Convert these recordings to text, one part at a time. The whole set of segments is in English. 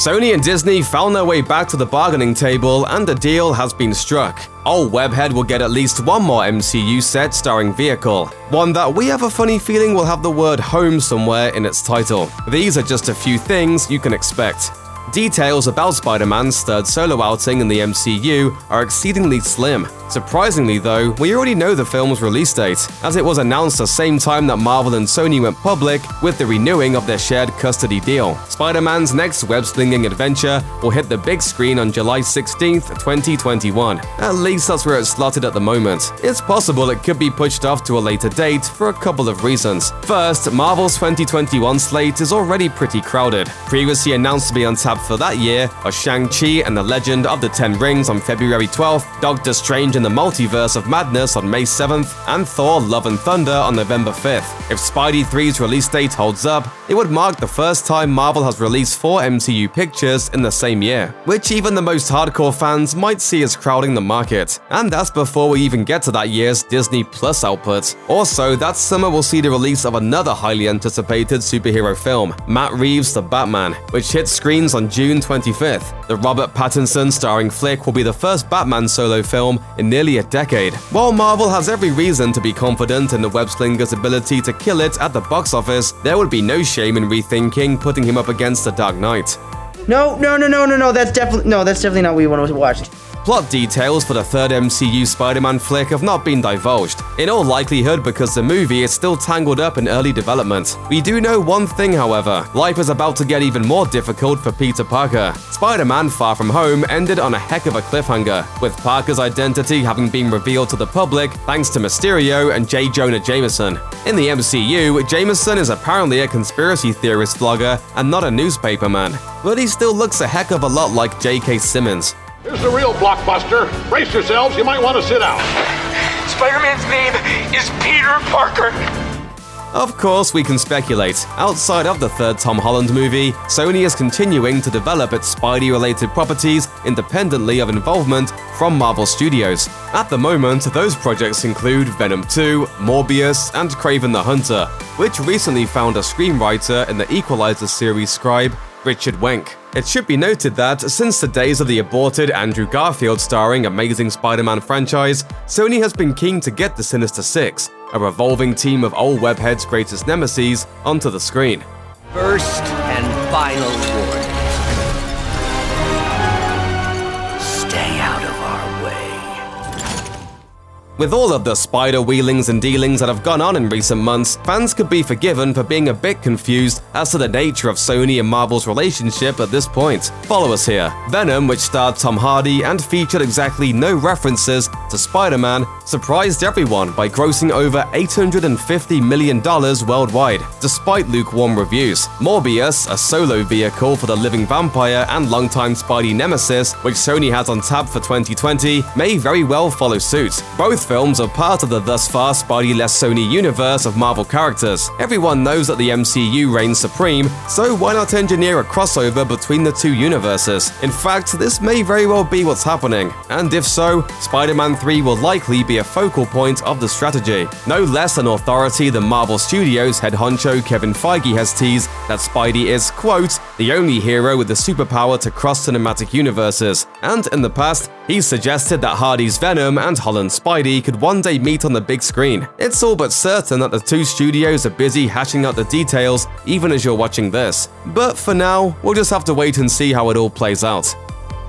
Sony and Disney found their way back to the bargaining table and a deal has been struck. Old Webhead will get at least one more MCU set starring vehicle, one that we have a funny feeling will have the word home somewhere in its title. These are just a few things you can expect. Details about Spider-Man's third solo outing in the MCU are exceedingly slim. Surprisingly though, we already know the film's release date, as it was announced the same time that Marvel and Sony went public with the renewing of their shared custody deal. Spider-Man's next web-slinging adventure will hit the big screen on July 16th, 2021. At least that's where it's slotted at the moment. It's possible it could be pushed off to a later date for a couple of reasons. First, Marvel's 2021 slate is already pretty crowded. Previously announced to be on tap for that year are Shang-Chi and the Legend of the Ten Rings on February 12th, Doctor Strange in the Multiverse of Madness on May 7th, and Thor Love and Thunder on November 5th. If Spidey 3's release date holds up, it would mark the first time Marvel has released 4 MCU pictures in the same year, which even the most hardcore fans might see as crowding the market. And that's before we even get to that year's Disney Plus output. Also, that summer will see the release of another highly anticipated superhero film, Matt Reeves' The Batman, which hits screens on June 25th. The Robert Pattinson starring flick will be the first Batman solo film in nearly a decade. While Marvel has every reason to be confident in the web-slinger's ability to kill it at the box office, there would be no shame in rethinking putting him up against The Dark Knight. No, that's definitely not what we want to watch. Plot details for the third MCU Spider-Man flick have not been divulged, in all likelihood because the movie is still tangled up in early development. We do know one thing, however: life is about to get even more difficult for Peter Parker. Spider-Man Far From Home ended on a heck of a cliffhanger, with Parker's identity having been revealed to the public thanks to Mysterio and J. Jonah Jameson. In the MCU, Jameson is apparently a conspiracy theorist vlogger and not a newspaperman, but he still looks a heck of a lot like J.K. Simmons. Here's the real blockbuster. Brace yourselves, you might want to sit down. Spider-Man's name is Peter Parker. Of course, we can speculate. Outside of the third Tom Holland movie, Sony is continuing to develop its Spidey-related properties independently of involvement from Marvel Studios. At the moment, those projects include Venom 2, Morbius, and Kraven the Hunter, which recently found a screenwriter in the Equalizer series scribe, Richard Wenk. It should be noted that, since the days of the aborted Andrew Garfield starring Amazing Spider-Man franchise, Sony has been keen to get the Sinister Six, a revolving team of old Webhead's greatest nemesis, onto the screen. First and final warning. Stay out of our way. With all of the spider wheelings and dealings that have gone on in recent months, fans could be forgiven for being a bit confused as to the nature of Sony and Marvel's relationship at this point. Follow us here. Venom, which starred Tom Hardy and featured exactly no references to Spider-Man, surprised everyone by grossing over $850 million worldwide, despite lukewarm reviews. Morbius, a solo vehicle for the living vampire and longtime Spidey nemesis, which Sony has on tap for 2020, may very well follow suit. Both films are part of the thus far Spidey-less Sony universe of Marvel characters. Everyone knows that the MCU reigns supreme, so why not engineer a crossover between the two universes? In fact, this may very well be what's happening, and if so, Spider-Man 3 will likely be a focal point of the strategy. No less an authority than Marvel Studios head honcho Kevin Feige has teased that Spidey is, quote, the only hero with the superpower to cross cinematic universes, and in the past, he's suggested that Hardy's Venom and Holland's Spidey could one day meet on the big screen. It's all but certain that the two studios are busy hashing out the details even as you're watching this. But for now, we'll just have to wait and see how it all plays out.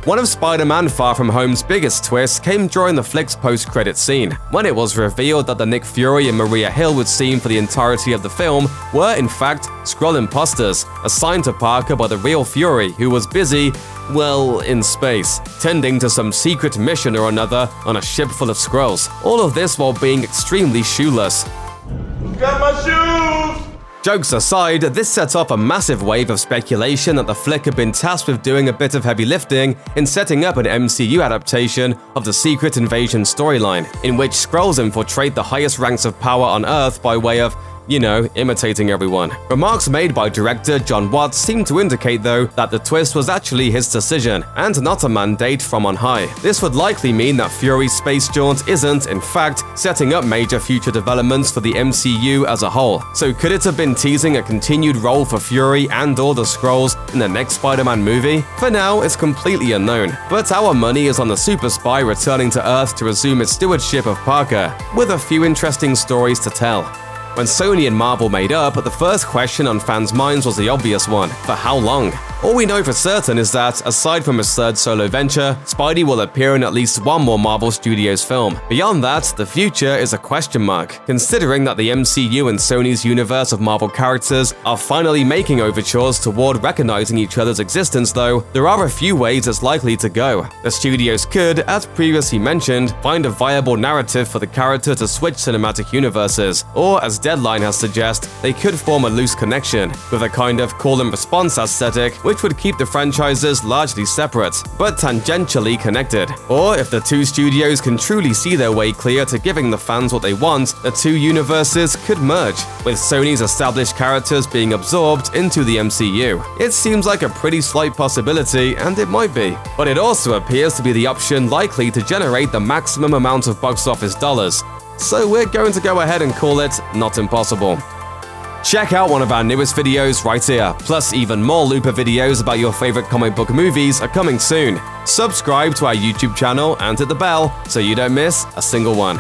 One of Spider-Man Far From Home's biggest twists came during the flick's post-credit scene, when it was revealed that the Nick Fury and Maria Hill would seen for the entirety of the film were, in fact, Skrull imposters, assigned to Parker by the real Fury, who was busy, well, in space, tending to some secret mission or another on a ship full of Skrulls. All of this while being extremely shoeless. Got my shoes! Jokes aside, this set off a massive wave of speculation that the flick had been tasked with doing a bit of heavy lifting in setting up an MCU adaptation of the Secret Invasion storyline, in which Skrulls infiltrate the highest ranks of power on Earth by way of, You know, imitating everyone. Remarks made by director John Watts seem to indicate, though, that the twist was actually his decision, and not a mandate from on high. This would likely mean that Fury's space jaunt isn't, in fact, setting up major future developments for the MCU as a whole. So could it have been teasing a continued role for Fury and or the Skrulls in the next Spider-Man movie? For now, it's completely unknown, but our money is on the super spy returning to Earth to resume its stewardship of Parker, with a few interesting stories to tell. When Sony and Marvel made up, the first question on fans' minds was the obvious one: for how long? All we know for certain is that, aside from his third solo venture, Spidey will appear in at least one more Marvel Studios film. Beyond that, the future is a question mark. Considering that the MCU and Sony's universe of Marvel characters are finally making overtures toward recognizing each other's existence, though, there are a few ways it's likely to go. The studios could, as previously mentioned, find a viable narrative for the character to switch cinematic universes, or, as Deadline has suggested, they could form a loose connection, with a kind of call-and-response aesthetic, which would keep the franchises largely separate, but tangentially connected. Or, if the two studios can truly see their way clear to giving the fans what they want, the two universes could merge, with Sony's established characters being absorbed into the MCU. It seems like a pretty slight possibility, and it might be. But it also appears to be the option likely to generate the maximum amount of box office dollars. So we're going to go ahead and call it not impossible. Check out one of our newest videos right here, plus even more Looper videos about your favorite comic book movies are coming soon. Subscribe to our YouTube channel and hit the bell so you don't miss a single one.